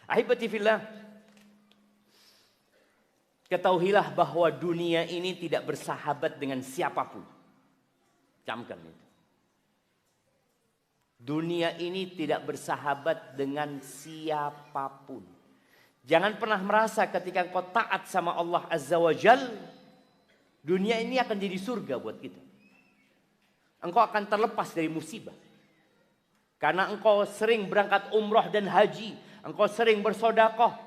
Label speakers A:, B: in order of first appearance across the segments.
A: Ahibati fillah, ketahuilah bahwa dunia ini tidak bersahabat dengan siapapun. Camkan itu. Dunia ini tidak bersahabat dengan siapapun. Jangan pernah merasa ketika engkau taat sama Allah Azza wa Jal, dunia ini akan jadi surga buat kita. Engkau akan terlepas dari musibah. Karena engkau sering berangkat umroh dan haji. Engkau sering bersodakoh.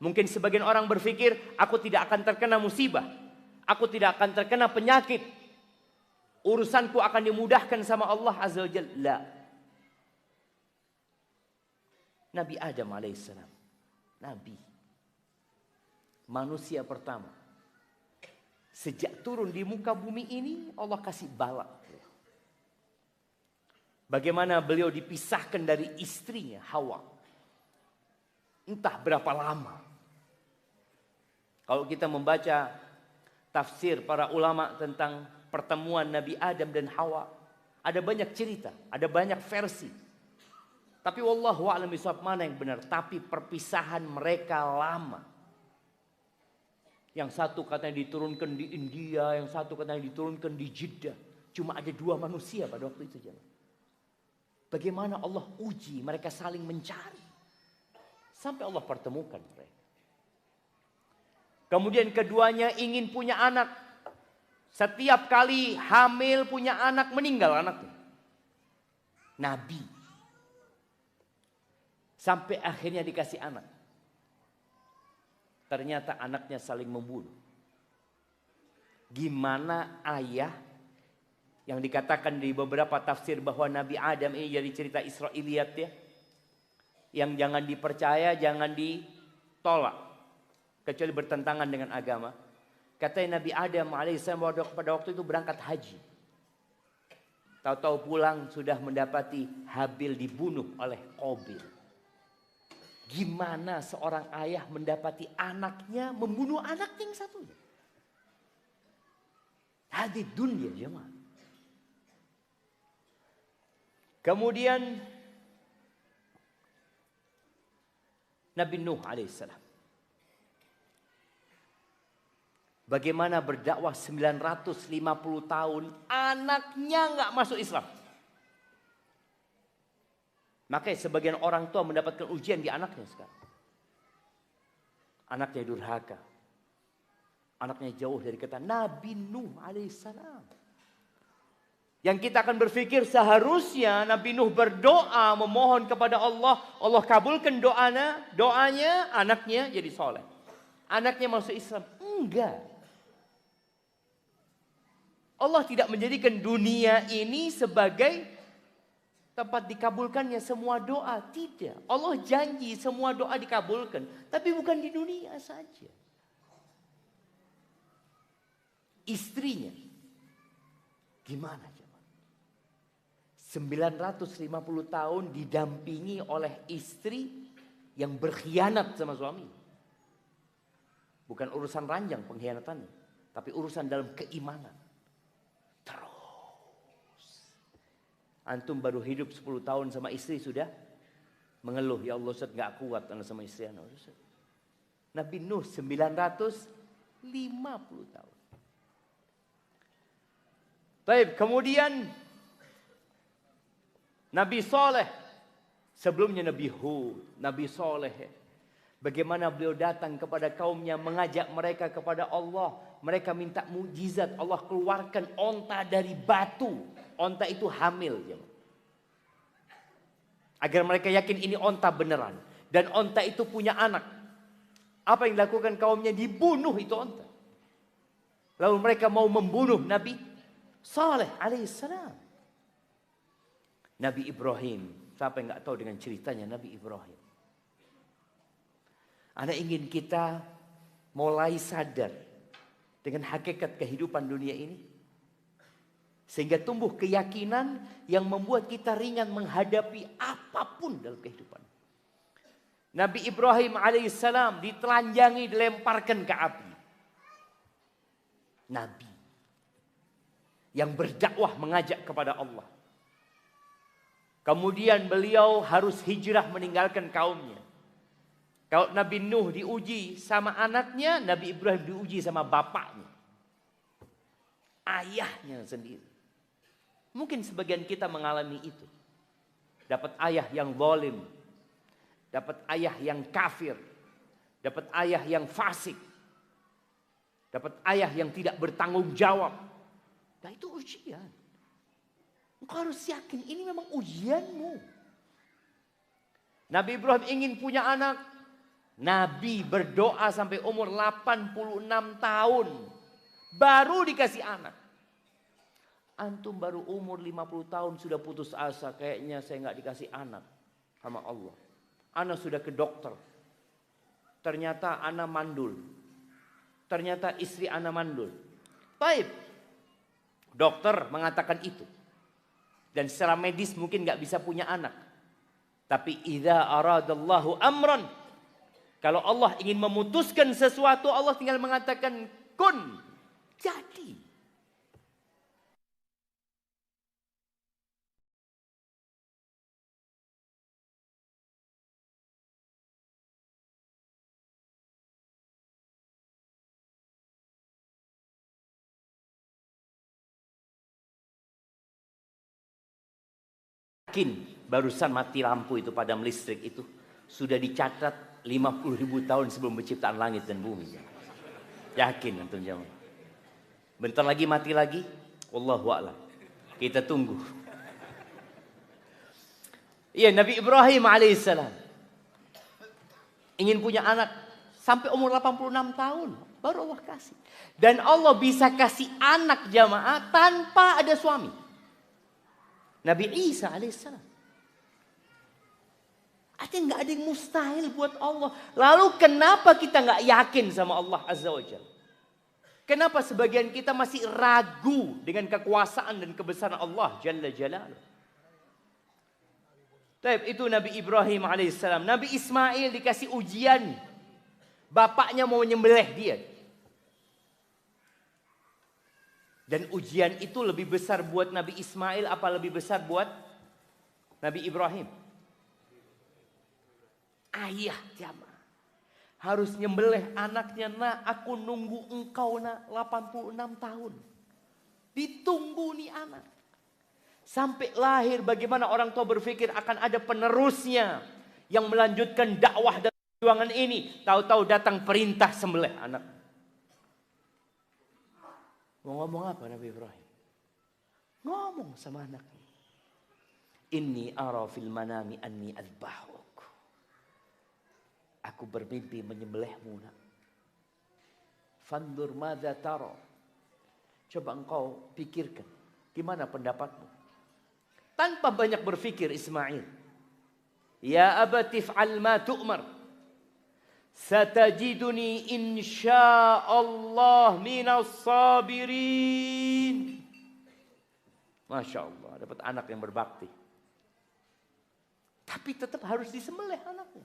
A: Mungkin sebagian orang berpikir, aku tidak akan terkena musibah. Aku tidak akan terkena penyakit. Urusanku akan dimudahkan sama Allah Azza wa Jal. La. Nabi Adam alaihissalam. Nabi. Manusia pertama. Sejak turun di muka bumi ini, Allah kasih bala. Bagaimana beliau dipisahkan dari istrinya, Hawa. Entah berapa lama. Kalau kita membaca tafsir para ulama tentang pertemuan Nabi Adam dan Hawa, ada banyak cerita, ada banyak versi. Tapi wallahu a'lam bishawab mana yang benar. Tapi perpisahan mereka lama. Yang satu katanya diturunkan di India, yang satu katanya diturunkan di Jeddah. Cuma ada 2 manusia pada waktu itu. Bagaimana Allah uji mereka saling mencari. Sampai Allah pertemukan mereka. Kemudian keduanya ingin punya anak. Setiap kali hamil punya anak, meninggal anaknya. Nabi. Sampai akhirnya dikasih anak. Ternyata anaknya saling membunuh. Gimana ayah yang dikatakan di beberapa tafsir bahwa Nabi Adam ini jadi cerita Israiliyat ya. Yang jangan dipercaya, jangan ditolak. Kecuali bertentangan dengan agama. Katanya Nabi Adam alaihissalam pada waktu itu berangkat haji. Tahu-tahu pulang sudah mendapati Habil dibunuh oleh Qabil. Gimana seorang ayah mendapati anaknya membunuh anaknya yang satunya? Hadid dunia jemaah. Kemudian Nabi Nuh alaihissalam. Bagaimana berdakwah 950 tahun anaknya nggak masuk Islam. Makanya sebagian orang tua mendapatkan ujian di anaknya sekarang. Anaknya durhaka. Anaknya jauh dari kata Nabi Nuh alaihissalam. Yang kita akan berpikir seharusnya Nabi Nuh berdoa memohon kepada Allah. Allah kabulkan doanya anaknya jadi soleh. Anaknya masuk Islam. Enggak. Allah tidak menjadikan dunia ini sebagai tempat dikabulkannya semua doa. Tidak. Allah janji semua doa dikabulkan. Tapi bukan di dunia saja. Istrinya. Gimana coba? 950 tahun didampingi oleh istri yang berkhianat sama suami. Bukan urusan ranjang pengkhianatannya. Tapi urusan dalam keimanan. Antum baru hidup 10 tahun sama istri sudah mengeluh. Ya Allah Ustaz gak kuat sama istri anak. Nabi Nuh 950 tahun. Baik, kemudian Nabi Saleh. Sebelumnya Nabi Hud, Nabi Saleh. Bagaimana beliau datang kepada kaumnya mengajak mereka kepada Allah. Mereka minta mukjizat. Allah keluarkan onta dari batu. Onta itu hamil. Agar mereka yakin ini onta beneran. Dan onta itu punya anak. Apa yang dilakukan kaumnya? Dibunuh itu onta. Lalu mereka mau membunuh Nabi Saleh alaihissalam. Nabi Ibrahim. Siapa yang gak tahu dengan ceritanya Nabi Ibrahim. Anda ingin kita mulai sadar dengan hakikat kehidupan dunia ini. Sehingga tumbuh keyakinan yang membuat kita ringan menghadapi apapun dalam kehidupan. Nabi Ibrahim alaihissalam ditelanjangi, dilemparkan ke api. Nabi yang berdakwah mengajak kepada Allah. Kemudian beliau harus hijrah meninggalkan kaumnya. Kalau Nabi Nuh diuji sama anaknya, Nabi Ibrahim diuji sama bapaknya. Ayahnya sendiri. Mungkin sebagian kita mengalami itu. Dapat ayah yang zalim. Dapat ayah yang kafir. Dapat ayah yang fasik. Dapat ayah yang tidak bertanggung jawab. Nah itu ujian. Engkau harus yakin ini memang ujianmu. Nabi Ibrahim ingin punya anak. Nabi berdoa sampai umur 86 tahun. Baru dikasih anak. Antum baru umur 50 tahun sudah putus asa. Kayaknya saya nggak dikasih anak sama Allah. Anak sudah ke dokter. Ternyata anak mandul. Ternyata istri anak mandul. Baik. Dokter mengatakan itu. Dan secara medis mungkin nggak bisa punya anak. Tapi idza aradallahu amran. Kalau Allah ingin memutuskan sesuatu, Allah tinggal mengatakan kun. Jadi. Barusan mati lampu itu padam listrik itu sudah dicatat 50.000 tahun sebelum penciptaan langit dan bumi. Yakin antum jamaah? Bentar lagi mati lagi, wallahu a'lam. Kita tunggu. Iya, Nabi Ibrahim alaihissalam ingin punya anak sampai umur 86 tahun baru Allah kasih. Dan Allah bisa kasih anak jamaah tanpa ada suami. Nabi Isa alaihissalam. Artinya nggak ada yang mustahil buat Allah. Lalu kenapa kita nggak yakin sama Allah Azza wa Jalla? Kenapa sebagian kita masih ragu dengan kekuasaan dan kebesaran Allah Jalla Jalaluh? Itu Nabi Ibrahim alaihissalam. Nabi Ismail dikasih ujian. Bapaknya mau menyembelih dia. Dan ujian itu lebih besar buat Nabi Ismail apa lebih besar buat Nabi Ibrahim? Ayah jamaah harus nyembelih anaknya. Nak, aku nunggu engkau nak 86 tahun. Ditunggu nih anak. Sampai lahir bagaimana orang tua berpikir akan ada penerusnya yang melanjutkan dakwah dan perjuangan ini. Tahu-tahu datang perintah sembelih anak. Mau ngomong apa Nabi Ibrahim? Ngomong sama anaknya. Inni ara fil manami anni adbahuk. Aku bermimpi menyembelihmu nak. Fandur madza tara. Coba engkau pikirkan. Gimana pendapatmu? Tanpa banyak berpikir Ismail. Ya abati fa'al ma tu'mar. Satajiduni insyaallah minas sabirin. Masya Allah, dapat anak yang berbakti. Tapi tetap harus disembelih anaknya.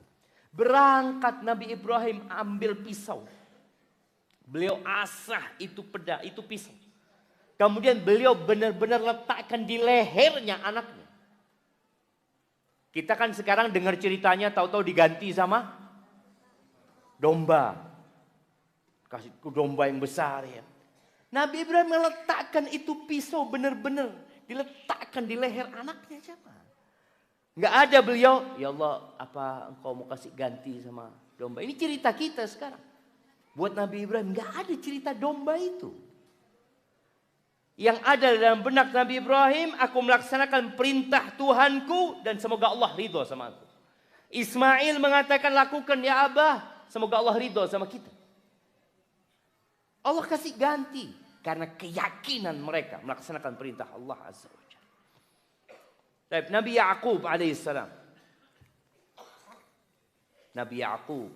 A: Berangkat Nabi Ibrahim ambil pisau. Beliau asah itu pedang, itu pisau. Kemudian beliau benar-benar letakkan di lehernya anaknya. Kita kan sekarang dengar ceritanya tahu-tahu diganti sama domba. Kasih domba yang besar ya. Nabi Ibrahim meletakkan itu pisau benar-benar diletakkan di leher anaknya siapa? Enggak ada beliau, ya Allah, apa engkau mau kasih ganti sama domba? Ini cerita kita sekarang. Buat Nabi Ibrahim enggak ada cerita domba itu. Yang ada dalam benak Nabi Ibrahim, aku melaksanakan perintah Tuhanku dan semoga Allah ridho sama aku. Ismail mengatakan lakukan ya Abah. Semoga Allah ridho sama kita. Allah kasih ganti. Karena keyakinan mereka melaksanakan perintah Allah Azza wa Jalla. Nabi Ya'qub alaihissalam. Nabi Ya'qub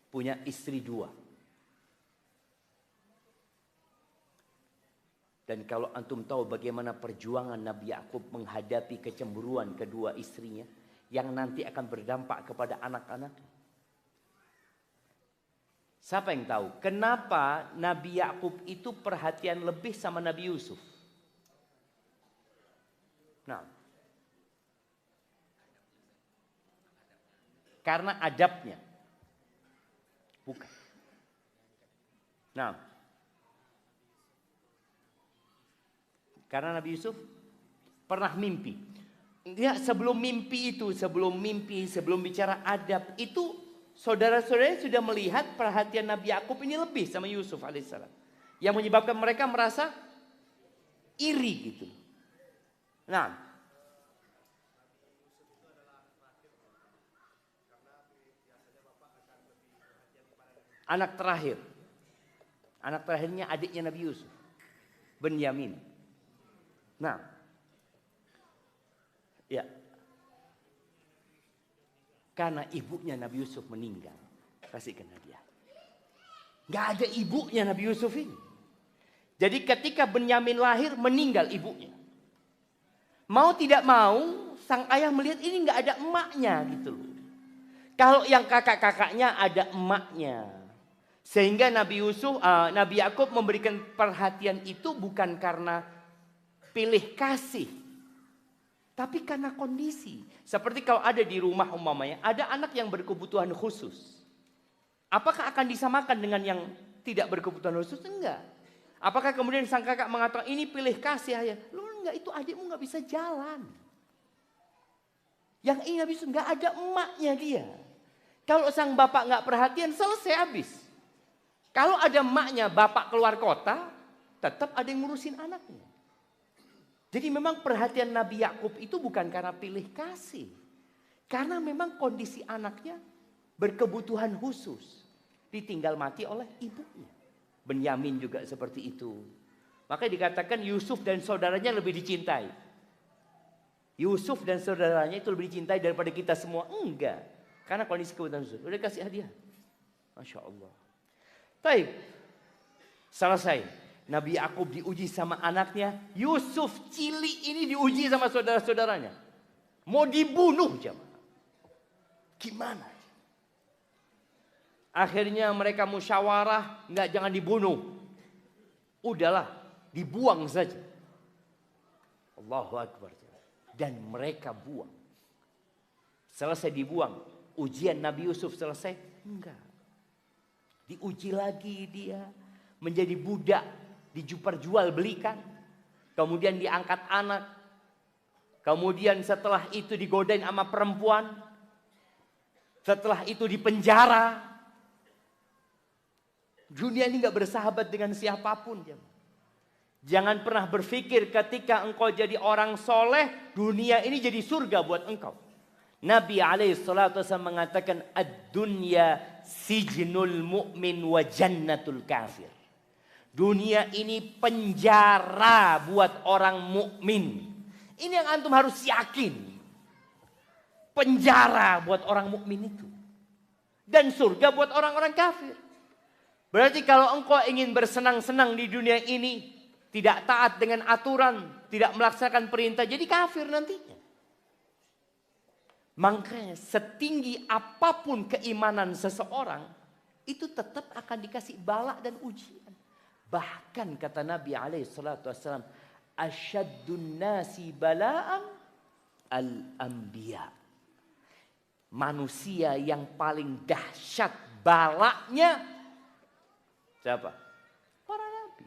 A: punya istri 2. Dan kalau antum tahu bagaimana perjuangan Nabi Ya'qub menghadapi kecemburuan kedua istrinya. Yang nanti akan berdampak kepada anak-anak. Siapa yang tahu? Kenapa Nabi Ya'qub itu perhatian lebih sama Nabi Yusuf? Nah. karena adabnya. Bukan. Nah, karena Nabi Yusuf pernah mimpi. Dia sebelum mimpi, sebelum bicara adab itu, saudara-saudaranya sudah melihat perhatian Nabi Yakub ini lebih sama Yusuf alaihissalam. Yang menyebabkan mereka merasa iri gitu. Nah, anak terakhir. Anak terakhirnya adiknya Nabi Yusuf, Benyamin. Nah, ya, karena ibunya Nabi Yusuf meninggal, kasihkan hadiah. Gak ada ibunya Nabi Yusuf ini. Jadi ketika Benyamin lahir, meninggal ibunya. Mau tidak mau, sang ayah melihat ini gak ada emaknya gitu loh. Kalau yang kakak-kakaknya ada emaknya. Sehingga Nabi Yakub memberikan perhatian itu bukan karena pilih kasih, tapi karena kondisi. Seperti kalau ada di rumah umpamanya, ada anak yang berkebutuhan khusus. Apakah akan disamakan dengan yang tidak berkebutuhan khusus? Enggak. Apakah kemudian sang kakak mengatakan ini pilih kasih ayah? Lu enggak, itu adikmu enggak bisa jalan. Yang ini habis enggak ada emaknya dia. Kalau sang bapak enggak perhatian, selesai habis. Kalau ada emaknya, bapak keluar kota, tetap ada yang ngurusin anaknya. Jadi memang perhatian Nabi Yakub itu bukan karena pilih kasih. Karena memang kondisi anaknya berkebutuhan khusus. Ditinggal mati oleh ibunya. Benyamin juga seperti itu. Makanya dikatakan Yusuf dan saudaranya lebih dicintai. Yusuf dan saudaranya itu lebih dicintai daripada kita semua. Enggak. Karena kondisi kebutuhan khusus. Udah kasih hadiah. Masya Allah. Baik. Selesai. Nabi Yakub diuji sama anaknya. Yusuf cilik ini diuji sama saudara-saudaranya. Mau dibunuh jemaah. Gimana? Akhirnya mereka musyawarah. Enggak, jangan dibunuh. Udahlah. Dibuang saja. Allahu Akbar. Dan mereka buang. Selesai dibuang. Ujian Nabi Yusuf selesai? Enggak. Diuji lagi dia. Menjadi budak. Diperjual belikan. Kemudian diangkat anak. Kemudian setelah itu digodain sama perempuan. Setelah itu dipenjara. Dunia ini gak bersahabat dengan siapapun. Jangan pernah berpikir ketika engkau jadi orang soleh. Dunia ini jadi surga buat engkau. Nabi SAW mengatakan ad-dunya sijnul mu'min wa jannatul kafir. Dunia ini penjara buat orang mukmin. Ini yang antum harus yakin. Penjara buat orang mukmin itu. Dan surga buat orang-orang kafir. Berarti kalau engkau ingin bersenang-senang di dunia ini, tidak taat dengan aturan, tidak melaksanakan perintah, jadi kafir nantinya. Makanya setinggi apapun keimanan seseorang, itu tetap akan dikasih bala dan ujian. Bahkan kata Nabi SAW, asyaddun nasi bala'an al-anbiya. Manusia yang paling dahsyat balanya siapa? Para nabi.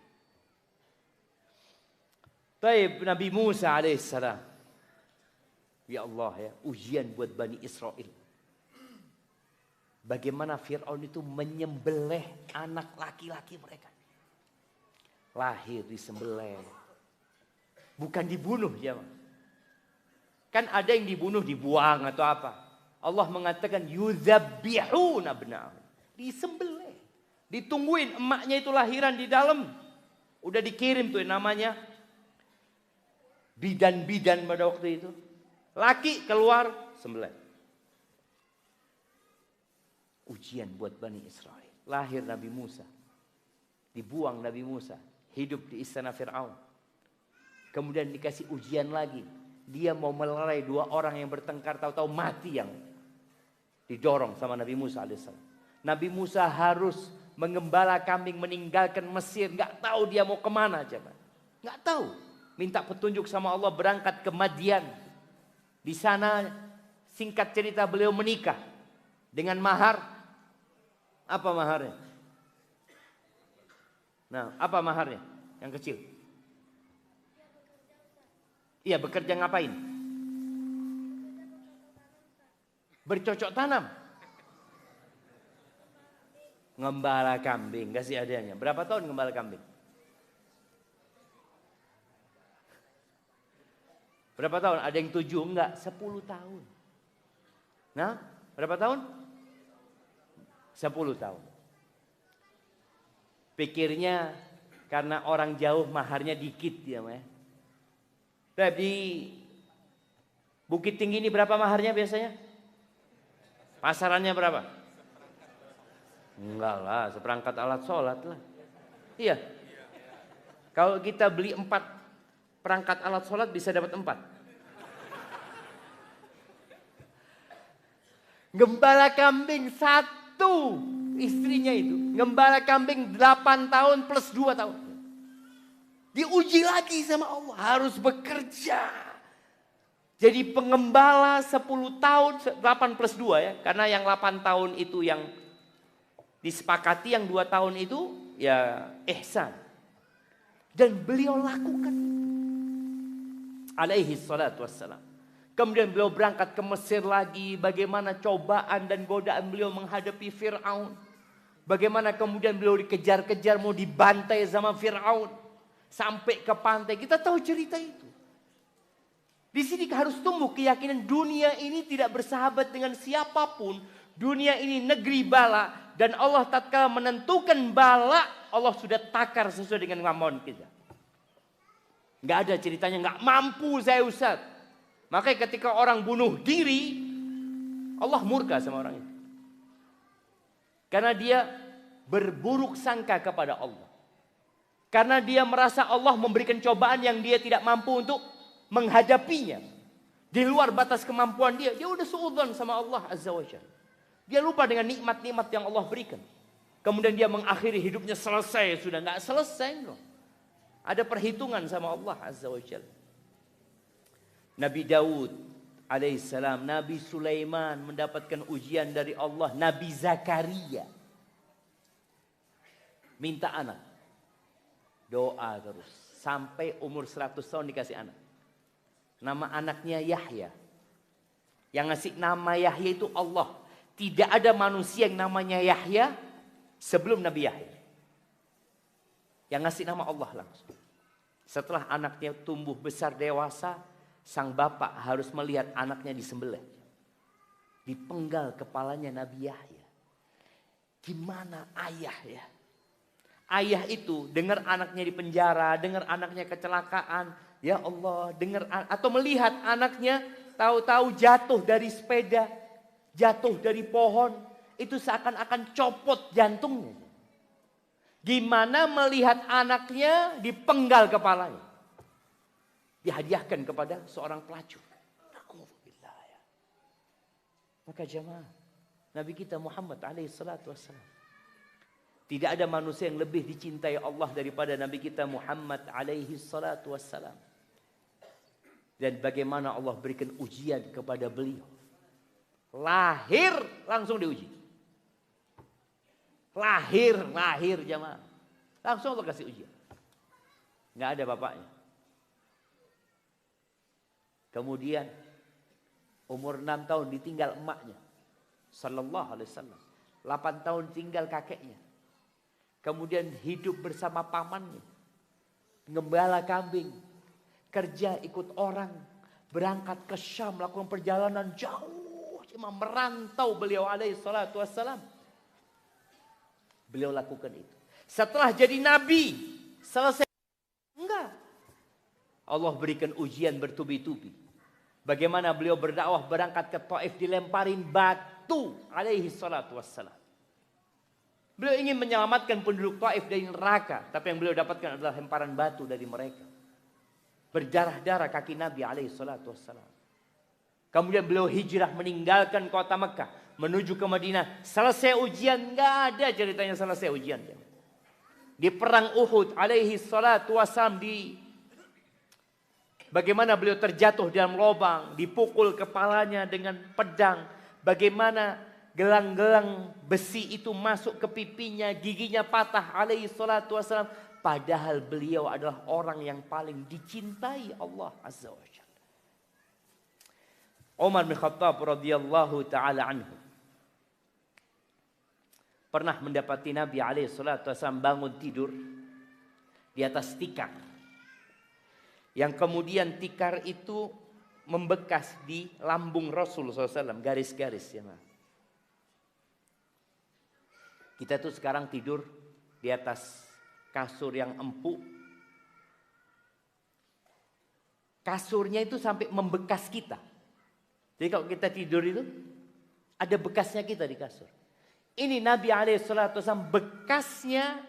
A: Taib Nabi Musa alaihissalam. Ya Allah ya, ujian buat Bani Israel. Bagaimana Fir'aun itu menyembelih anak laki-laki mereka. Lahir disembelih. Bukan dibunuh ya. Kan ada yang dibunuh dibuang atau apa. Allah mengatakan yuzabbihuna abna'ahum. Disembelih. Ditungguin emaknya itu lahiran di dalam. Udah dikirim tuh namanya bidan-bidan pada waktu itu. Laki keluar sembelih. Ujian buat Bani Israel. Lahir Nabi Musa. Dibuang Nabi Musa. Hidup di istana Fir'aun. Kemudian dikasih ujian lagi. Dia mau melerai dua orang yang bertengkar. Tahu-tahu mati yang didorong sama Nabi Musa AS. Nabi Musa harus mengembala kambing meninggalkan Mesir. Gak tahu dia mau kemana aja. Gak tahu. Minta petunjuk sama Allah berangkat ke Madian. Di sana singkat cerita beliau menikah. Dengan mahar. Apa maharnya? Nah, apa maharnya? Yang kecil. Iya, bekerja ngapain? Bercocok tanam. Ngembala kambing, kasih hadiahnya. Berapa tahun ngembala kambing? Berapa tahun? Ada yang 7? Enggak, 10 tahun. Nah, berapa tahun? 10 tahun. Pikirnya karena orang jauh maharnya dikit ya, Mah. Di Bukit Tinggi ini berapa maharnya biasanya? Pasarannya berapa? Enggak lah, seperangkat alat sholat lah. Iya. Kalau kita beli 4 perangkat alat sholat bisa dapat 4. Gembala kambing 1 istrinya itu. Gembala kambing 8 tahun plus 2 tahun. Diuji lagi sama Allah. Harus bekerja. Jadi pengembala 10 tahun, 8 plus 2 ya. Karena yang 8 tahun itu yang disepakati, yang 2 tahun itu ya ihsan. Dan beliau lakukan. Alaihi salatu wassalam. Kemudian beliau berangkat ke Mesir lagi. Bagaimana cobaan dan godaan beliau menghadapi Fir'aun. Bagaimana kemudian beliau dikejar-kejar mau dibantai sama Fir'aun. Sampai ke pantai. Kita tahu cerita itu. Di sini harus tumbuh keyakinan dunia ini tidak bersahabat dengan siapapun. Dunia ini negeri bala. Dan Allah tatkala menentukan bala. Allah sudah takar sesuai dengan kemauan kita. Nggak ada ceritanya nggak mampu saya Ustaz. Makanya ketika orang bunuh diri, Allah murka sama orang itu. Karena dia berburuk sangka kepada Allah. Karena dia merasa Allah memberikan cobaan yang dia tidak mampu untuk menghadapinya. Di luar batas kemampuan dia. Dia udah suudzon sama Allah Azza wa Jalla. Dia lupa dengan nikmat-nikmat yang Allah berikan. Kemudian dia mengakhiri hidupnya selesai. Sudah nggak selesai loh. Ada perhitungan sama Allah Azza wa Jalla. Nabi Daud alaihissalam, Nabi Sulaiman mendapatkan ujian dari Allah. Nabi Zakaria minta anak. Doa terus. Sampai umur 100 tahun dikasih anak. Nama anaknya Yahya. Yang ngasih nama Yahya itu Allah. Tidak ada manusia yang namanya Yahya sebelum Nabi Yahya. Yang ngasih nama Allah langsung. Setelah anaknya tumbuh besar dewasa, sang bapak harus melihat anaknya disembelih. Dipenggal kepalanya Nabi Yahya. Gimana ayah ya? Ayah itu dengar anaknya di penjara, dengar anaknya kecelakaan. Ya Allah, dengar atau melihat anaknya tahu-tahu jatuh dari sepeda, jatuh dari pohon. Itu seakan-akan copot jantungnya. Gimana melihat anaknya dipenggal kepalanya. Dihadiahkan kepada seorang pelacur. Maka jemaah, Nabi kita Muhammad alaihi salatu wassalam. Tidak ada manusia yang lebih dicintai Allah daripada Nabi kita Muhammad alaihi salatu wassalam. Dan bagaimana Allah berikan ujian kepada beliau. Lahir langsung diuji. Lahir jemaah. Langsung Allah kasih ujian. Nggak ada bapaknya. Kemudian umur 6 tahun ditinggal emaknya. Sallallahu alaihi wasallam. 8 tahun tinggal kakeknya. Kemudian hidup bersama pamannya. Gembala kambing. Kerja ikut orang. Berangkat ke Syam. Melakukan perjalanan jauh. Cuma merantau beliau alaihi salatu wassalam. Beliau lakukan itu. Setelah jadi nabi. Selesai. Enggak. Allah berikan ujian bertubi-tubi. Bagaimana beliau berdakwah berangkat ke Taif dilemparin batu alaihi salatu wassalam. Beliau ingin menyelamatkan penduduk Taif dari neraka. Tapi yang beliau dapatkan adalah lemparan batu dari mereka. Berdarah-darah kaki Nabi alaihi salatu wassalam. Kemudian beliau hijrah meninggalkan kota Mekah. Menuju ke Madinah. Selesai ujian. Nggak ada ceritanya selesai ujian. Di perang Uhud alaihi salatu wassalam. Bagaimana beliau terjatuh dalam lubang. Dipukul kepalanya dengan pedang. Bagaimana gelang-gelang besi itu masuk ke pipinya, giginya patah alaihi salatu wassalam. Padahal beliau adalah orang yang paling dicintai Allah Azza wa Jalla. Umar bin Khattab radhiyallahu taala anhu pernah mendapati Nabi alaihi salatu wassalam bangun tidur di atas tikar. Yang kemudian tikar itu membekas di lambung Rasul SAW, garis-garis ya. Kita tuh sekarang tidur di atas kasur yang empuk. Kasurnya itu sampai membekas kita. Jadi kalau kita tidur itu ada bekasnya kita di kasur. Ini Nabi SAW bekasnya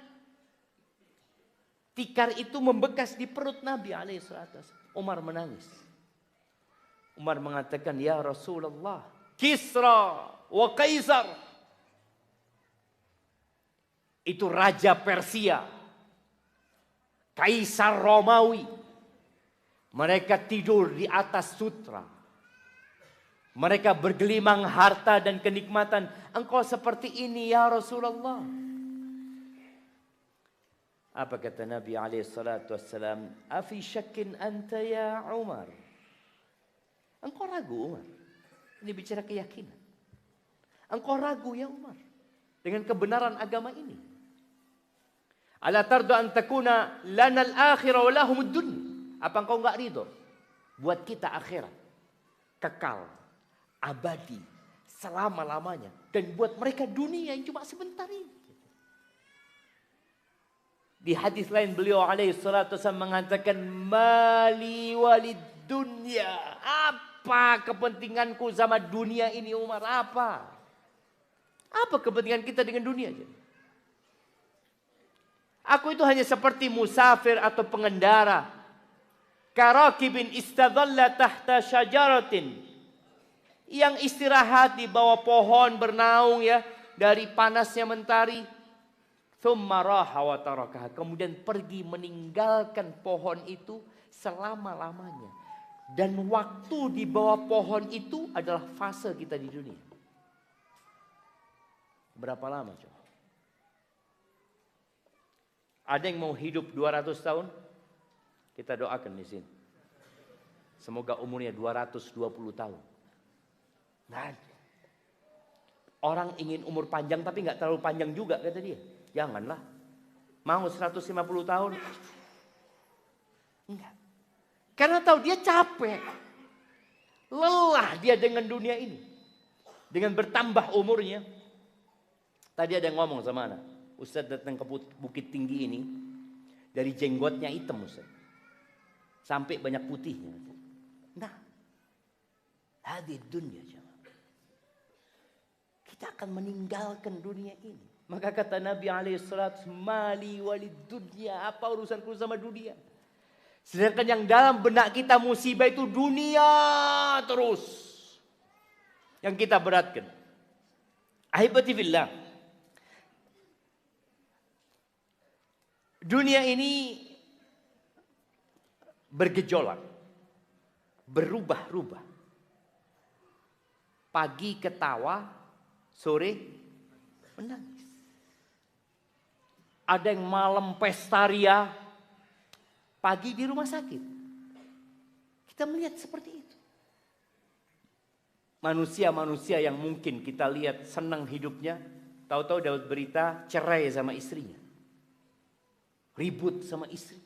A: tikar itu membekas di perut Nabi SAW. Umar menangis. Umar mengatakan, ya Rasulullah, Kisra wa Kaisar. Itu Raja Persia, Kaisar Romawi. Mereka tidur di atas sutra. Mereka bergelimang harta dan kenikmatan. Engkau seperti ini ya Rasulullah. Apa kata Nabi SAW? Afi syakin anta ya Umar. Engkau ragu Umar. Ini bicara keyakinan. Engkau ragu ya Umar. Dengan kebenaran agama ini. Ala tardu an takuna lana al-akhirah wa lahumud dunya. Apa engkau enggak ridho buat kita akhirat kekal, abadi, selama-lamanya, dan buat mereka dunia yang cuma sebentar ini. Di hadis lain beliau alaihi salatu wasallam mengatakan, mali walid dunya. Apa kepentinganku sama dunia ini Umar? Apa? Apa kepentingan kita dengan dunia? Aku itu hanya seperti musafir atau pengendara. Karakibin istadalla tahta syajaratin. Yang istirahat di bawah pohon bernaung ya dari panasnya mentari. Thumma raha wa tarakaha. Kemudian pergi meninggalkan pohon itu selama-lamanya. Dan waktu di bawah pohon itu adalah fase kita di dunia. Berapa lama coba? Ada yang mau hidup 200 tahun? Kita doakan di sini. Semoga umurnya 220 tahun. Nah, orang ingin umur panjang tapi nggak terlalu panjang juga kata dia. Janganlah. Mau 150 tahun? Enggak. Karena tahu dia capek. Lelah dia dengan dunia ini. Dengan bertambah umurnya. Tadi ada yang ngomong sama anak. Ustaz datang ke Bukit Tinggi ini. Dari jenggotnya hitam Ustaz. Sampai banyak putihnya. Nah. Hadir dunia jemaah. Kita akan meninggalkan dunia ini. Maka kata Nabi alaihissalam, mali walid dunya. Apa urusanku sama dunia? Sedangkan yang dalam benak kita musibah itu dunia terus. Yang kita beratkan. Ahibati fillah. Dunia ini bergejolak. Berubah-ubah. Pagi ketawa, sore menangis. Ada yang malam pesta ria, pagi di rumah sakit. Kita melihat seperti itu. Manusia-manusia yang mungkin kita lihat senang hidupnya, tahu-tahu dapat berita cerai sama istrinya. Ribut sama istri.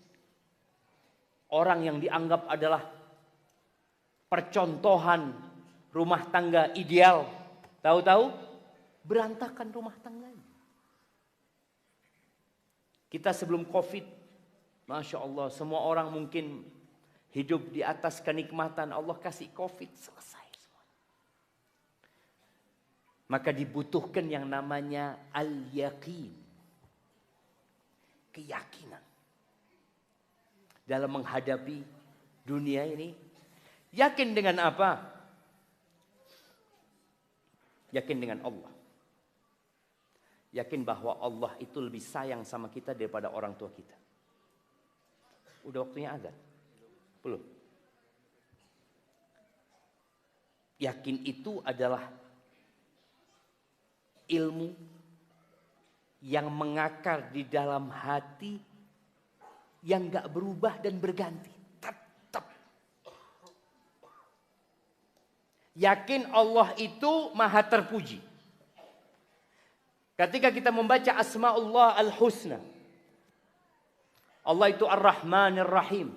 A: Orang yang dianggap adalah percontohan rumah tangga ideal, tahu-tahu berantakan rumah tangganya. Kita sebelum Covid, Masya Allah, semua orang mungkin hidup di atas kenikmatan. Allah kasih Covid, selesai semua. Maka dibutuhkan yang namanya al-yaqin. Keyakinan. Dalam menghadapi dunia ini. Yakin dengan apa? Yakin dengan Allah. Yakin bahwa Allah itu lebih sayang sama kita daripada orang tua kita. Udah waktunya azan? Belum. Yakin itu adalah ilmu yang mengakar di dalam hati, yang gak berubah dan berganti. Tetap. Yakin Allah itu maha terpuji. Ketika kita membaca Asma'ullah Al-Husna, Allah itu Ar-Rahman Ar-Rahim.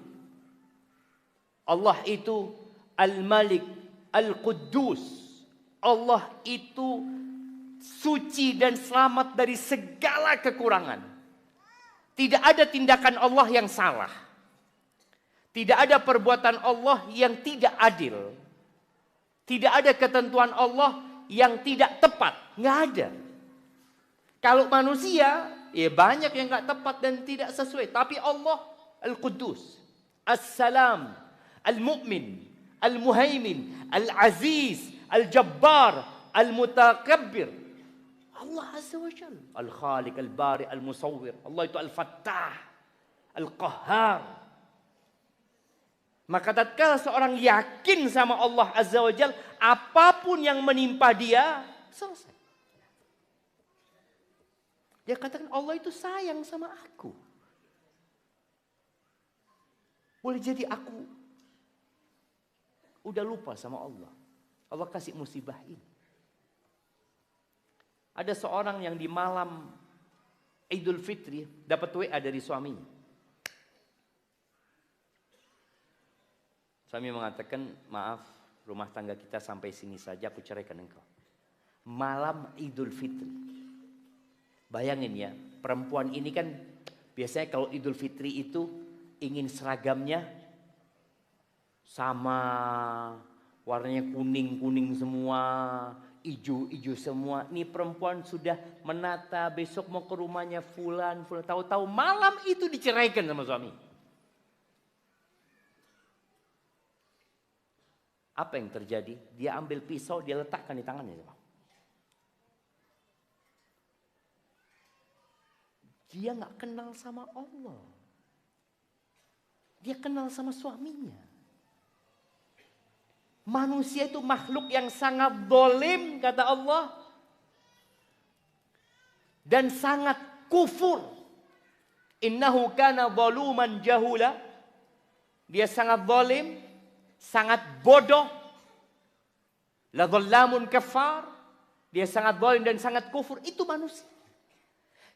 A: Allah itu Al-Malik Al-Quddus. Allah itu suci dan selamat dari segala kekurangan. Tidak ada tindakan Allah yang salah. Tidak ada perbuatan Allah yang tidak adil. Tidak ada ketentuan Allah yang tidak tepat. Nggak ada. Kalau manusia, ya banyak yang nggak tepat dan tidak sesuai. Tapi Allah Al-Quddus, As-Salam, Al-Mu'min, Al-Muhaimin, Al-Aziz, Al-Jabbar, Al-Mutakabbir. Allah Azza wa Jalla. Al-Khaliq, Al-Bari, Al-Musawwir. Allah itu Al-Fattah, Al-Qahhar. Maka tatkala seorang yakin sama Allah Azza wa Jalla, apapun yang menimpa dia, selesai. Dia katakan Allah itu sayang sama aku. Boleh jadi aku udah lupa sama Allah. Allah kasih musibah ini. Ada seorang yang di malam Idul Fitri dapat WA dari suaminya. Suami mengatakan, maaf, rumah tangga kita sampai sini saja, aku ceraikan engkau. Malam Idul Fitri. Bayangin ya, perempuan ini kan biasanya kalau Idul Fitri itu ingin seragamnya sama, warnanya kuning-kuning semua, hijau-hijau semua. Ini perempuan sudah menata besok mau ke rumahnya fulan. Tahu-tahu malam itu diceraikan sama suami. Apa yang terjadi? Dia ambil pisau, dia letakkan di tangannya. Dia nggak kenal sama Allah. Dia kenal sama suaminya. Manusia itu makhluk yang sangat zalim, kata Allah. Dan sangat kufur. Innahu kana zaluman jahula. Dia sangat zalim, sangat bodoh. La dhallamun kafar. Dia sangat zalim dan sangat kufur. Itu manusia.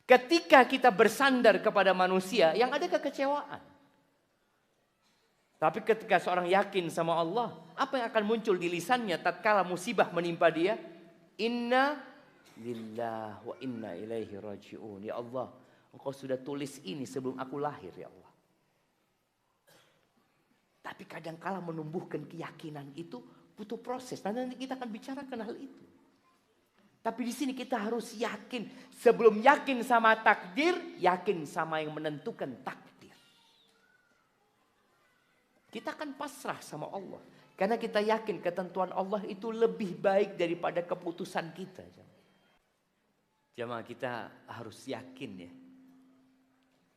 A: Ketika kita bersandar kepada manusia, yang ada kekecewaan. Tapi ketika seorang yakin sama Allah, apa yang akan muncul di lisannya tatkala musibah menimpa dia? Inna lillahi wa inna ilaihi raji'un. Ya Allah, Engkau sudah tulis ini sebelum aku lahir, ya Allah. Tapi kadangkala menumbuhkan keyakinan itu butuh proses. Nanti kita akan bicarakan hal itu. Tapi di sini kita harus yakin. Sebelum yakin sama takdir, yakin sama yang menentukan takdir. Kita akan pasrah sama Allah. Karena kita yakin ketentuan Allah itu lebih baik daripada keputusan kita. Jamaah, kita harus yakin ya.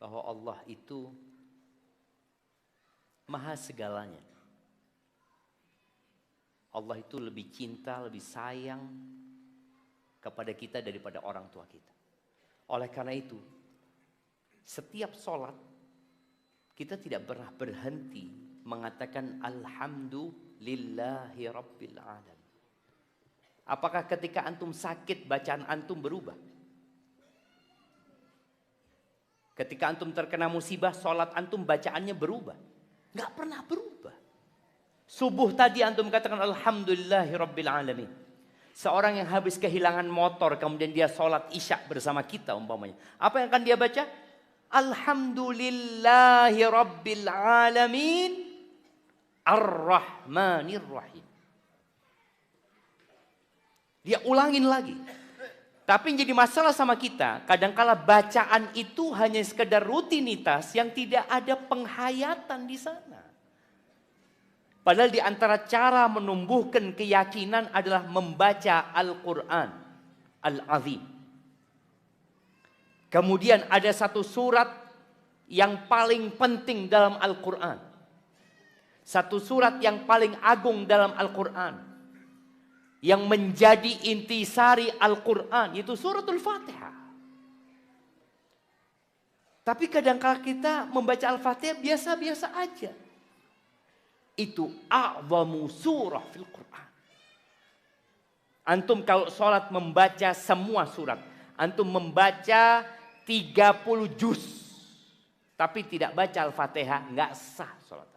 A: Bahwa Allah itu maha segalanya. Allah itu lebih cinta, lebih sayang kepada kita daripada orang tua kita. Oleh karena itu, setiap sholat kita tidak pernah berhenti mengatakan alhamdulillahi rabbil alamin. Apakah ketika antum sakit bacaan antum berubah? Ketika antum terkena musibah, sholat antum bacaannya berubah? Nggak pernah berubah. Subuh tadi antum katakan alhamdulillahi rabbil alamin. Seorang yang habis kehilangan motor, kemudian dia sholat isya bersama kita umpamanya. Apa yang akan dia baca? Alhamdulillahi rabbil alamin ar-rahmanir rahim. Dia ulangin lagi. Tapi yang jadi masalah sama kita, kadangkala bacaan itu hanya sekedar rutinitas yang tidak ada penghayatan di sana. Padahal di antara cara menumbuhkan keyakinan adalah membaca Al-Quran Al-Azim. Kemudian ada satu surat yang paling penting dalam Al-Quran. Satu surat yang paling agung dalam Al-Quran. yang menjadi intisari Al-Quran, yaitu suratul Fatihah. Tapi kadang-kala kita membaca Al-Fatihah biasa-biasa aja. Itu a'zamu surah fil Quran. Antum kalau sholat membaca semua surat. Antum membaca 30 juz. Tapi tidak baca Al-Fatihah, nggak sah sholat.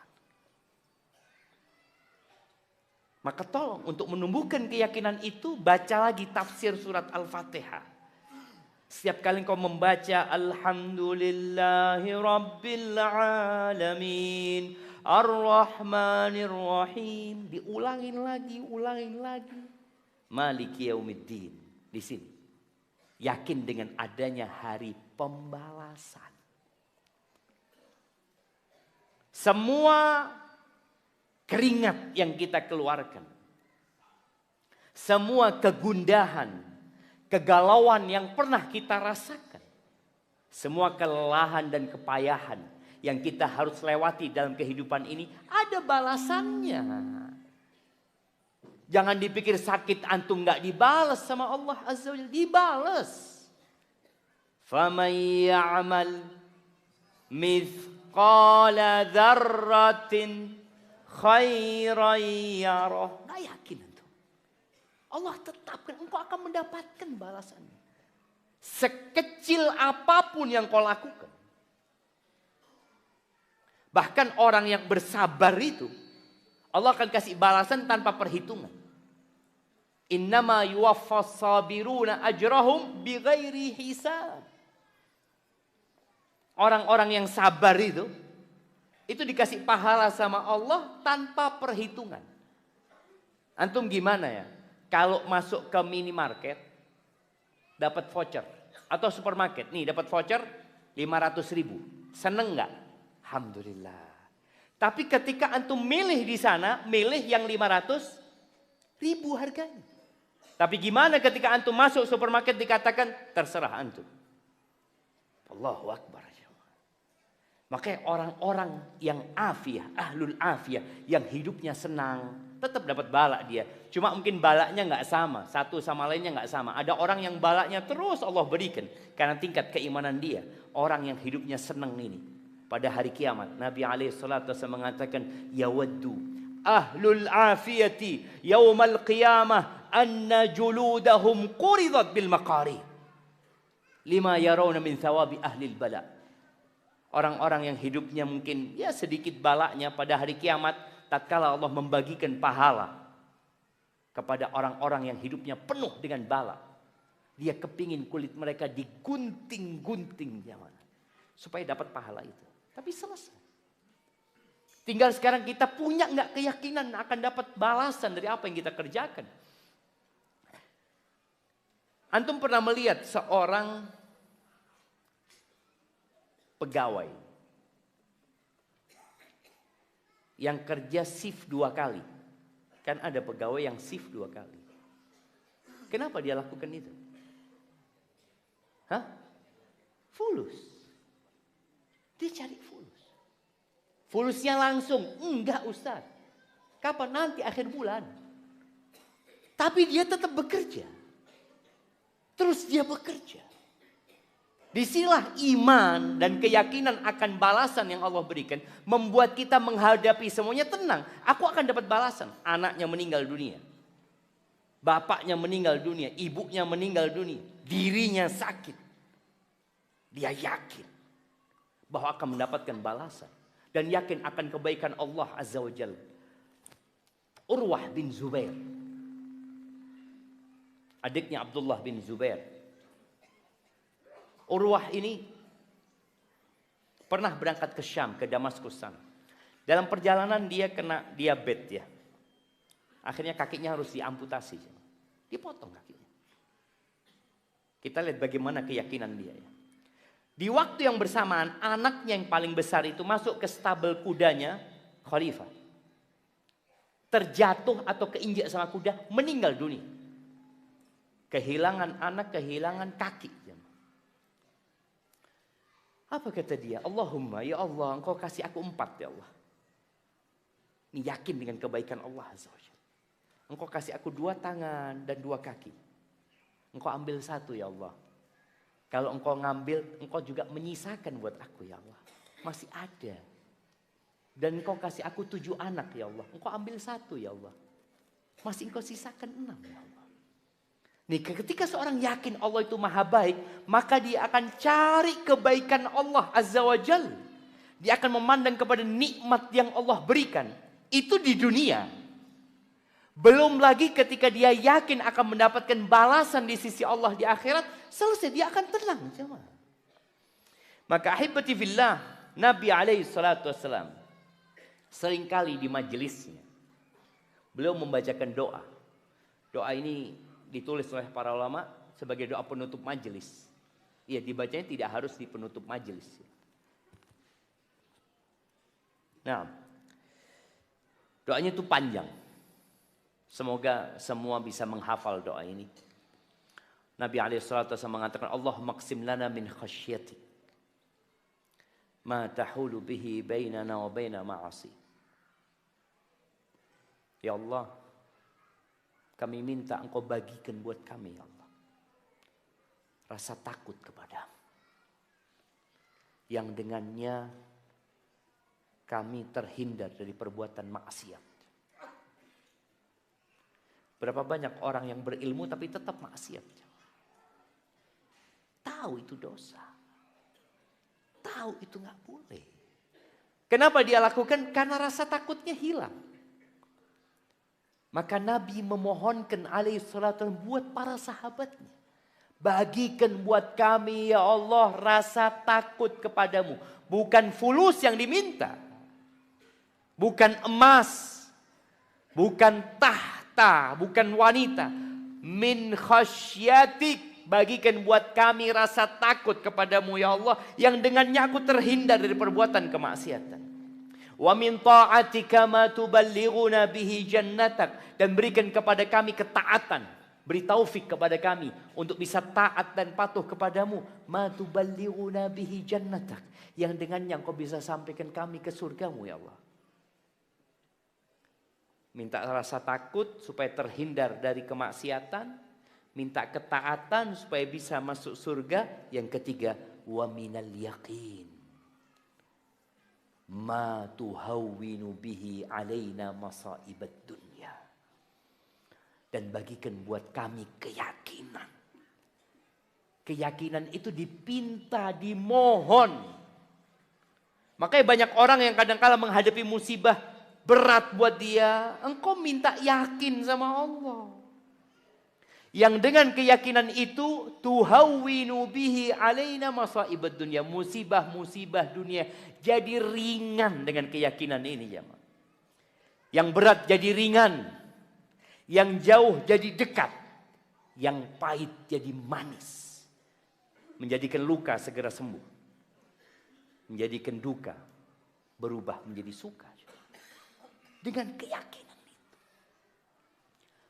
A: Maka tolong untuk menumbuhkan keyakinan itu, baca lagi tafsir surat Al-Fatihah. Setiap kali kau membaca Alhamdulillahi Rabbil Alamin Ar-Rahmanir Rahim, diulangin lagi. Maliki Yaumiddin. Di sini. Yakin dengan adanya hari pembalasan. Semua keringat yang kita keluarkan, semua kegundahan, kegalauan yang pernah kita rasakan, semua kelelahan dan kepayahan yang kita harus lewati dalam kehidupan ini, ada balasannya. Jangan dipikir sakit antum nggak dibalas sama Allah Azza wa Jalla, dibalas. Faman ya'mal mithqala dzarratin khairan yarah. Nggak yakin antum. Allah tetapkan engkau akan mendapatkan balasannya. Sekecil apapun yang kau lakukan. Bahkan orang yang bersabar itu, Allah akan kasih balasan tanpa perhitungan. Innama yuwaffas sabiruna ajrahum bighairi hisab. Orang-orang yang sabar itu dikasih pahala sama Allah tanpa perhitungan. Antum gimana ya? Kalau masuk ke minimarket, dapat voucher. Atau supermarket, nih dapat voucher 500.000. Seneng nggak? Alhamdulillah. Tapi ketika antum milih di sana, milih yang 500.000 harganya. Tapi gimana ketika antum masuk supermarket dikatakan terserah antum. Allahu Akbar. Makanya orang-orang yang afiyah, ahlul afiyah, yang hidupnya senang, tetap dapat balak dia. Cuma mungkin balaknya nggak sama, satu sama lainnya nggak sama. Ada orang yang balaknya terus Allah berikan karena tingkat keimanan dia. Orang yang hidupnya senang ini pada hari kiamat, Nabi alaihissalam mengatakan, yawaddu ahlul afiyati yaumal qiyamah anna juludahum quridat bil maqari lima yarawna min thawabi ahlil bala. Orang-orang yang hidupnya mungkin ya sedikit balaknya pada hari kiamat, tatkala Allah membagikan pahala kepada orang-orang yang hidupnya penuh dengan bala, dia kepingin kulit mereka digunting-gunting zaman supaya dapat pahala itu. Tapi selesai. Tinggal sekarang kita punya nggak keyakinan akan dapat balasan dari apa yang kita kerjakan. Antum pernah melihat seorang pegawai yang kerja shift 2 kali. Kan ada pegawai yang shift 2 kali. Kenapa dia lakukan itu? Hah? Fulus. Dia cari fulus. Fulusnya langsung. Enggak Ustaz. Kapan? Nanti akhir bulan. Tapi dia tetap bekerja. Terus dia bekerja. Disinilah iman dan keyakinan akan balasan yang Allah berikan. Membuat kita menghadapi semuanya tenang. Aku akan dapat balasan. Anaknya meninggal dunia. Bapaknya meninggal dunia. Ibunya meninggal dunia. Dirinya sakit. Dia yakin bahwa akan mendapatkan balasan. Dan yakin akan kebaikan Allah Azza wa Jalla. Urwah bin Zubair. Adiknya Abdullah bin Zubair. Urwah ini pernah berangkat ke Syam, ke Damaskus sana. Dalam perjalanan dia kena diabetes ya. Akhirnya kakinya harus diamputasi. Dipotong kakinya. Kita lihat bagaimana keyakinan dia ya. Di waktu yang bersamaan, anaknya yang paling besar itu masuk ke stabel kudanya, Khalifah. Terjatuh atau keinjak sama kuda, meninggal dunia. Kehilangan anak, kehilangan kaki. Apa kata dia? Allahumma ya Allah, engkau kasih aku 4 ya Allah. Ini yakin dengan kebaikan Allah Azza wa Jalla. Engkau kasih aku 2 tangan dan 2 kaki. Engkau ambil 1 ya Allah. Kalau engkau ngambil, engkau juga menyisakan buat aku ya Allah. Masih ada. Dan engkau kasih aku 7 anak ya Allah. Engkau ambil 1 ya Allah. Masih engkau sisakan 6 ya Allah. Nih, ketika seorang yakin Allah itu maha baik, maka dia akan cari kebaikan Allah Azza wa Jal. Dia akan memandang kepada nikmat yang Allah berikan. Itu di dunia. Belum lagi ketika dia yakin akan mendapatkan balasan di sisi Allah di akhirat, selesai dia akan tenang. Maka ahibati fillah, Nabi alaihi salatu wassalam seringkali di majelisnya beliau membacakan doa. Doa ini ditulis oleh para ulama sebagai doa penutup majelis. Iya, dibacanya tidak harus di penutup majelis. Nah, doanya itu panjang. Semoga semua bisa menghafal doa ini. Nabi alaihissalatu mengatakan, Allah maqsim lana min khasyatik ma tahulu bihi bainana wa baina ma'asi. Ya Allah, kami minta engkau bagikan buat kami ya Allah rasa takut kepadamu, yang dengannya kami terhindar dari perbuatan maksiat. Berapa banyak orang yang berilmu tapi tetap maksiat. Tahu itu dosa. Tahu itu gak boleh. Kenapa dia lakukan? Karena rasa takutnya hilang. Maka Nabi memohonkan alaihi salatu buat para sahabatnya. Bagikan buat kami ya Allah rasa takut kepadamu. Bukan fulus yang diminta. Bukan emas. Bukan tahta. Bukan wanita. Min khasyatik. Bagikan buat kami rasa takut kepadamu ya Allah. Yang dengannya aku terhindar dari perbuatan kemaksiatan. Wa min ta'atika ma tuballighuna bihi jannatak, dan berikan kepada kami ketaatan, beri taufik kepada kami untuk bisa taat dan patuh kepadamu. Ma tuballighuna bihi jannatak, yang dengannya engkau bisa sampaikan kami ke surgamu ya Allah. Minta rasa takut supaya terhindar dari kemaksiatan, minta ketaatan supaya bisa masuk surga. Yang ketiga, wa minal yaqin ma tuhawwinu bihi alaina masaibat dunya, dan bagikan buat kami keyakinan. Keyakinan itu dipinta, dimohon. Makanya banyak orang yang kadang-kala menghadapi musibah berat buat dia, engkau minta yakin sama Allah. Yang dengan keyakinan itu tuhawwinu bihi alaina masaibat dunya, musibah-musibah dunia jadi ringan dengan keyakinan ini jemaah. Yang berat jadi ringan, yang jauh jadi dekat, yang pahit jadi manis. Menjadikan luka segera sembuh. Menjadikan duka berubah menjadi suka. Dengan keyakinan.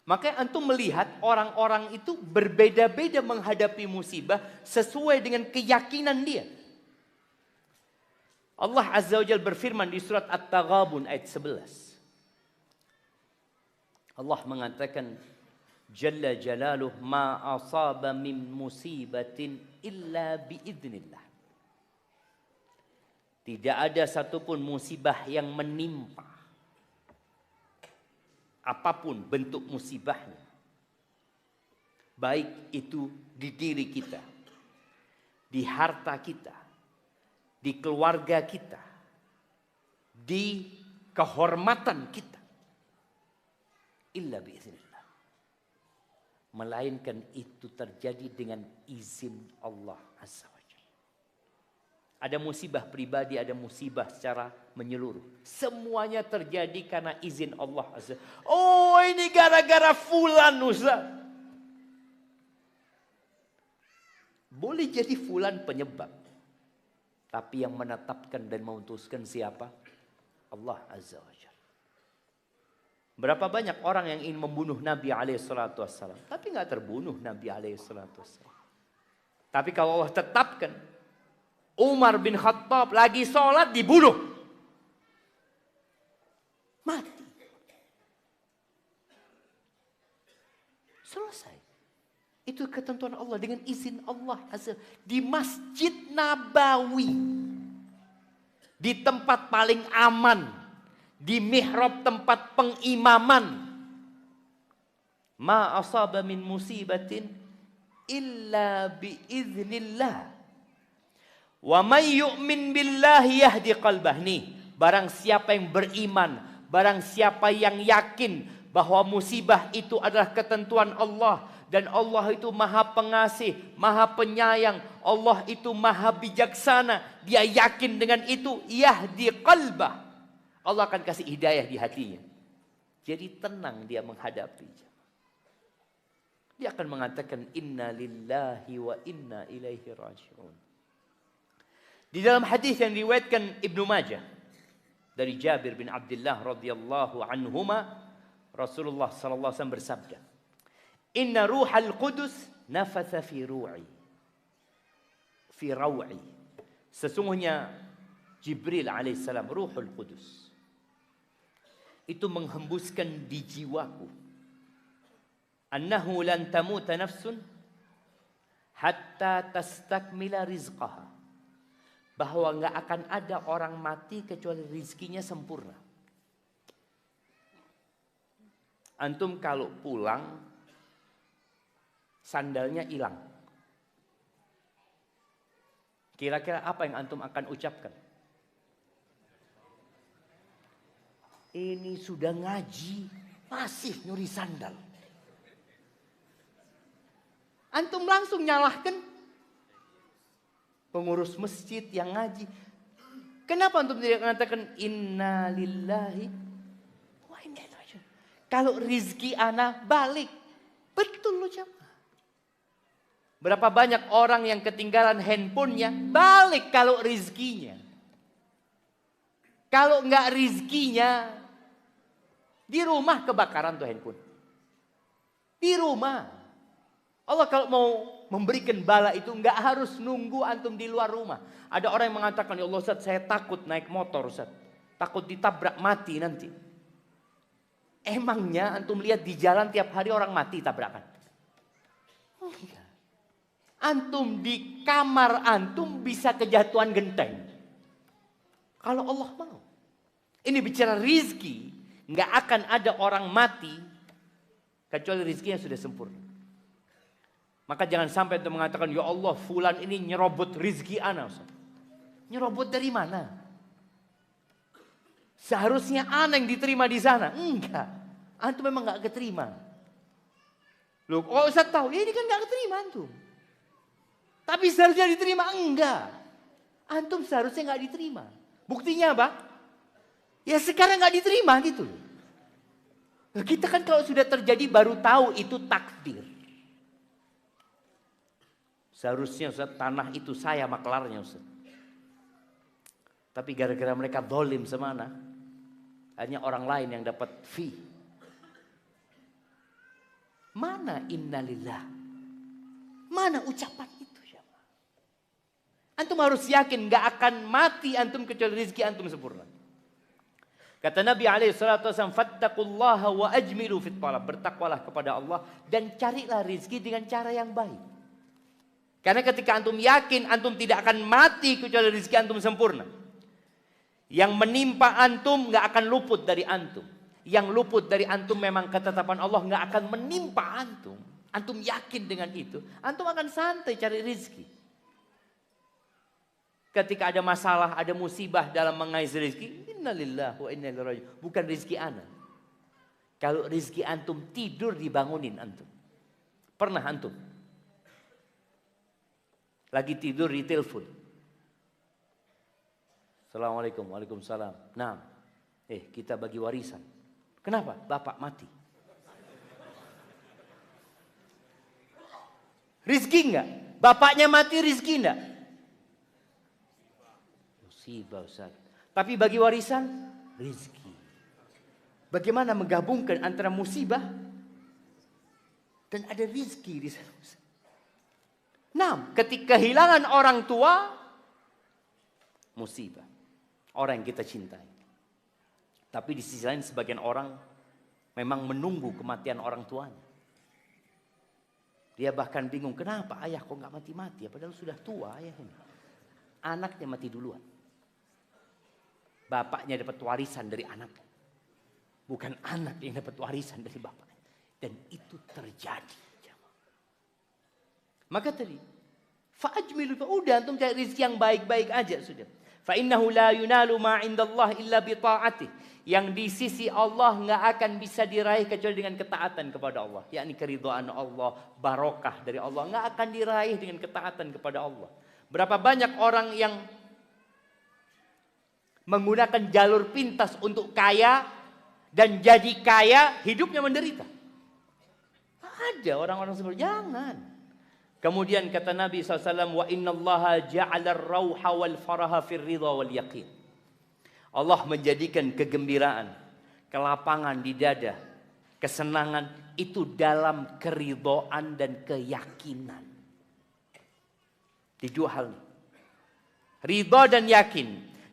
A: Makanya antum melihat orang-orang itu berbeda-beda menghadapi musibah sesuai dengan keyakinan dia. Allah Azza wa Jalla berfirman di surat At-Taghabun ayat 11. Allah mengatakan, Jalla jalaluh ma asaba min musibatin illa biidznillah. Tidak ada satupun musibah yang menimpa. Apapun bentuk musibahnya. Baik itu di diri kita, di harta kita, di keluarga kita, di kehormatan kita. Illa biiznillah. Melainkan itu terjadi dengan izin Allah Azza wa Jalla. Ada musibah pribadi, ada musibah secara menyeluruh. Semuanya terjadi karena izin Allah Azza. Oh, ini gara-gara fulan Ustaz. Boleh jadi fulan penyebab. Tapi yang menetapkan dan memutuskan siapa? Allah Azza wa Jalla. Berapa banyak orang yang ingin membunuh Nabi SAW. Tapi gak terbunuh Nabi SAW. Tapi kalau Allah tetapkan, Umar bin Khattab lagi sholat dibunuh. Mati. Selesai. Itu ketentuan Allah dengan izin Allah. Di Masjid Nabawi. Di tempat paling aman. Di mihrab tempat pengimaman. Ma asaba min musibatin illa biiznillah. Wa may yu'min billahi yahdi qalbah. Nih, barang siapa yang beriman, barang siapa yang yakin bahwa musibah itu adalah ketentuan Allah dan Allah itu Maha Pengasih, Maha Penyayang, Allah itu Maha Bijaksana, dia yakin dengan itu, yahdi qalbah. Allah akan kasih hidayah di hatinya. Jadi tenang dia menghadapi. Dia akan mengatakan inna lillahi wa inna ilaihi raji'un. Di dalam hadis yang diriwayatkan Ibnu Majah dari Jabir bin Abdullah radhiyallahu anhuma, Rasulullah sallallahu alaihi wasallam bersabda, "Inna ruhal qudus nafatha fi ru'i." Fi raw'i. Sesungguhnya Jibril alaihissalam, Ruhul Qudus, itu menghembuskan di jiwaku, annahu lan tamuta nafsun hatta tastakmila rizqaha, bahwa enggak akan ada orang mati kecuali rizkinya sempurna. Antum kalau pulang sandalnya hilang, kira-kira apa yang antum akan ucapkan? Ini sudah ngaji masih nyuri sandal. Antum langsung nyalahkan pengurus masjid yang ngaji. Kenapa antum tidak mengatakan inna lillahi wa inna ilaihi raji'un? Kalau rizki ana balik. Betul loh jamaah. Berapa banyak orang yang ketinggalan handphonenya, balik kalau rizkinya. Kalau enggak rizkinya, di rumah kebakaran tuh handphone. Di rumah. Allah kalau mau memberikan bala itu enggak harus nunggu antum di luar rumah. Ada orang yang mengatakan, ya Allah Ustaz, saya takut naik motor Ustaz. Takut ditabrak mati nanti. Emangnya antum lihat di jalan tiap hari orang mati tabrakan? Enggak. Antum di kamar antum bisa kejatuhan genteng. Kalau Allah mau. Ini bicara rizki. Enggak akan ada orang mati kecuali rizkinya sudah sempurna. Maka jangan sampai untuk mengatakan, ya Allah fulan ini nyerobot rizki ana. Nyerobot dari mana? Seharusnya ana yang diterima di sana. Enggak. Antum memang enggak keterima. Loh, kok Ustaz tahu? Ya ini kan enggak keterima antum. Tapi seharusnya diterima. Enggak. Antum seharusnya enggak diterima. Buktinya apa? Ya sekarang enggak diterima gitu. Kita kan kalau sudah terjadi baru tahu itu takdir. Seharusnya Ustaz, tanah itu saya maklarnya Ustaz. Tapi gara-gara mereka zalim semana, hanya orang lain yang dapat fee. Mana innalillah? Mana ucapan itu ya? Antum harus yakin gak akan mati antum kecuali rezeki antum sempurna. Kata Nabi SAW, fattaqullaha wa ajmilu fit talab. Bertakwalah kepada Allah dan carilah rezeki dengan cara yang baik. Karena ketika antum yakin antum tidak akan mati kecuali rezeki antum sempurna. Yang menimpa antum gak akan luput dari antum. Yang luput dari antum memang ketetapan Allah gak akan menimpa antum. Antum yakin dengan itu. Antum akan santai cari rezeki. Ketika ada masalah, ada musibah dalam mengais rezeki. Innalillahi wa inna ilaihi raji'un. Bukan rezeki ana. Kalau rezeki antum tidur dibangunin antum. Pernah antum? Lagi tidur di telepon. Assalamualaikum, waalaikumsalam. Nah, kita bagi warisan. Kenapa? Bapak mati. Rizki enggak? Bapaknya mati rizki enggak? Musibah Ustaz. Tapi bagi warisan, rizki. Bagaimana menggabungkan antara musibah dan ada rizki di sana? Nah, ketika kehilangan orang tua, musibah. Orang yang kita cintai. Tapi di sisi lain sebagian orang memang menunggu kematian orang tuanya. Dia bahkan bingung, kenapa ayah kok nggak mati-mati ya? Padahal sudah tua ayah ini. Anaknya mati duluan. Bapaknya dapat warisan dari anaknya. Bukan anak yang dapat warisan dari bapaknya. Dan itu terjadi. Maka tadi, fa'ajmilu, udah antum cari rezeki yang baik-baik aja sudah. Fa'innahu la yunalu ma indallah illa bi ta'atih. Yang di sisi Allah nggak akan bisa diraih kecuali dengan ketaatan kepada Allah. Yakni keridhaan Allah, barokah dari Allah nggak akan diraih dengan ketaatan kepada Allah. Berapa banyak orang yang menggunakan jalur pintas untuk kaya dan jadi kaya, hidupnya menderita. Ada orang-orang seperti jangan. Kemudian kata Nabi SAW, wa innallaha ja'ala ar-rauha wal faraha fir ridha wal yaqin. Allah menjadikan kegembiraan, kelapangan di dada, kesenangan itu dalam keridhaan dan keyakinan. Di dua hal ini. Ridha dan yakin.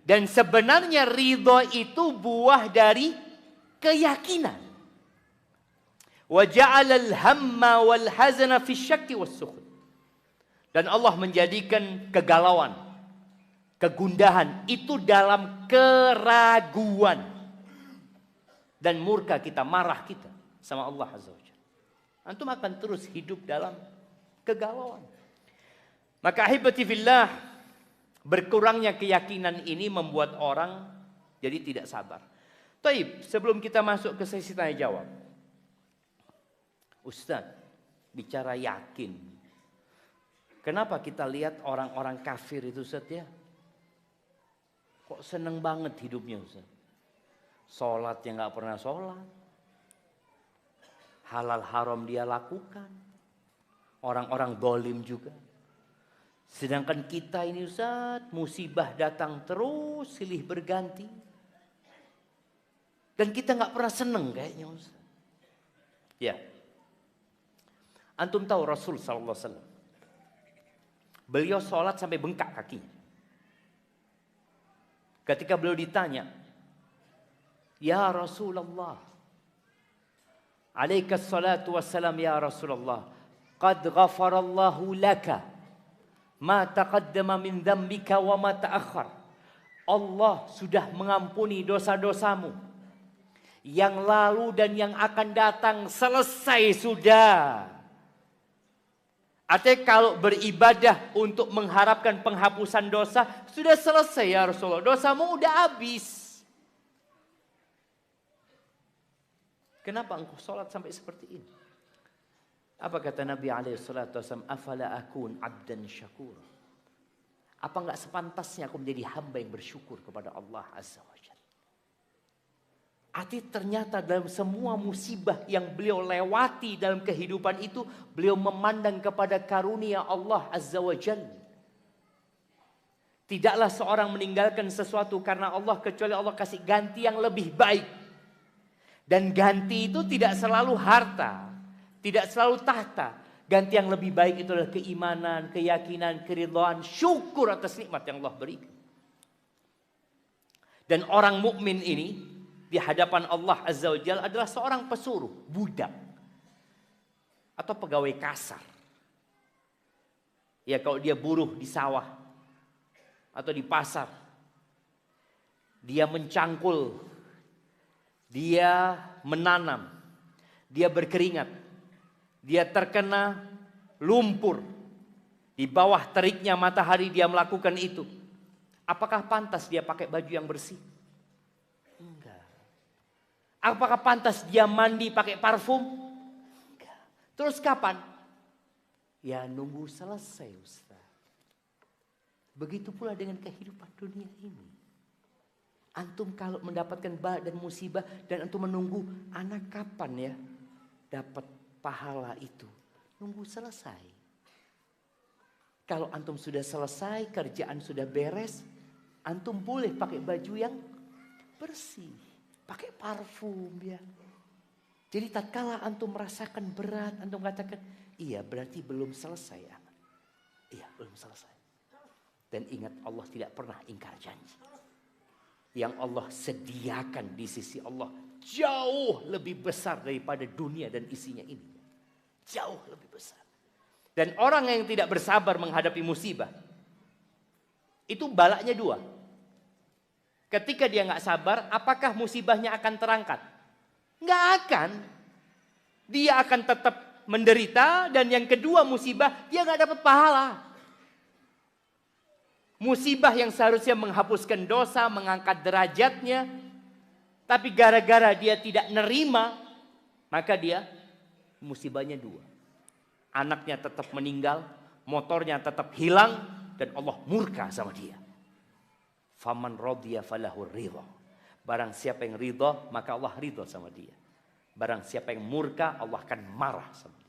A: Dan sebenarnya ridha itu buah dari keyakinan. Wa ja'ala al-hamma wal hazana fi syakki was sukhut. Dan Allah menjadikan kegalauan, kegundahan itu dalam keraguan dan murka kita, marah kita sama Allah Azza wa Jalla. Antum akan terus hidup dalam kegalauan. Maka ahibati fillah, berkurangnya keyakinan ini membuat orang jadi tidak sabar. Taib, sebelum kita masuk ke sesi tanya jawab, Ustaz, bicara yakin, kenapa kita lihat orang-orang kafir itu Ustaz ya? Kok seneng banget hidupnya Ustaz? Sholatnya nggak pernah sholat. Halal haram dia lakukan. Orang-orang dolim juga. Sedangkan kita ini Ustaz, musibah datang terus silih berganti. Dan kita nggak pernah seneng kayaknya Ustaz. Ya. Antum tahu Rasul SAW. Beliau sholat sampai bengkak kakinya. Ketika beliau ditanya, ya Rasulullah, alaikas salatu wassalam ya Rasulullah, qad ghafarallahu laka ma taqaddama min dzambika wa ma ta'akhkhar. Allah sudah mengampuni dosa-dosamu yang lalu dan yang akan datang, selesai sudah. Artinya kalau beribadah untuk mengharapkan penghapusan dosa, sudah selesai ya Rasulullah. Dosamu udah habis. Kenapa engkau sholat sampai seperti ini? Apa kata Nabi SAW? Afala akun abdan syakur. Apa enggak sepantasnya aku menjadi hamba yang bersyukur kepada Allah Azza wa Jalla. Artinya ternyata dalam semua musibah yang beliau lewati dalam kehidupan itu, beliau memandang kepada karunia Allah Azza wa Jalla. Tidaklah seorang meninggalkan sesuatu karena Allah kecuali Allah kasih ganti yang lebih baik. Dan ganti itu tidak selalu harta, tidak selalu tahta. Ganti yang lebih baik itu adalah keimanan, keyakinan, keridhaan, syukur atas nikmat yang Allah berikan. Dan orang mukmin ini di hadapan Allah Azza wa Jalla adalah seorang pesuruh, budak, atau pegawai kasar. Ya kalau dia buruh di sawah atau di pasar, dia mencangkul, dia menanam, dia berkeringat, dia terkena lumpur, di bawah teriknya matahari dia melakukan itu. Apakah pantas dia pakai baju yang bersih? Enggak. Apakah pantas dia mandi pakai parfum? Enggak. Terus kapan? Ya nunggu selesai Ustaz. Begitu pula dengan kehidupan dunia ini. Antum kalau mendapatkan bala dan musibah dan antum menunggu anak kapan ya dapat pahala itu. Nunggu selesai. Kalau antum sudah selesai, kerjaan sudah beres, antum boleh pakai baju yang bersih. Pakai parfum ya. Jadi tatkala antum merasakan berat, antum katakan, iya berarti belum selesai ya. Iya belum selesai. Dan ingat Allah tidak pernah ingkar janji. Yang Allah sediakan di sisi Allah jauh lebih besar daripada dunia dan isinya ini. Jauh lebih besar. Dan orang yang tidak bersabar menghadapi musibah, itu balaknya dua. Ketika dia nggak sabar, apakah musibahnya akan terangkat? Nggak akan. Dia akan tetap menderita, dan yang kedua musibah, dia nggak dapat pahala. Musibah yang seharusnya menghapuskan dosa, mengangkat derajatnya, tapi gara-gara dia tidak nerima, maka dia musibahnya dua. Anaknya tetap meninggal, motornya tetap hilang, dan Allah murka sama dia. Faman radiya falahu ridha. Barang siapa yang ridha, maka Allah ridha sama dia. Barang siapa yang murka, Allah akan marah sama dia.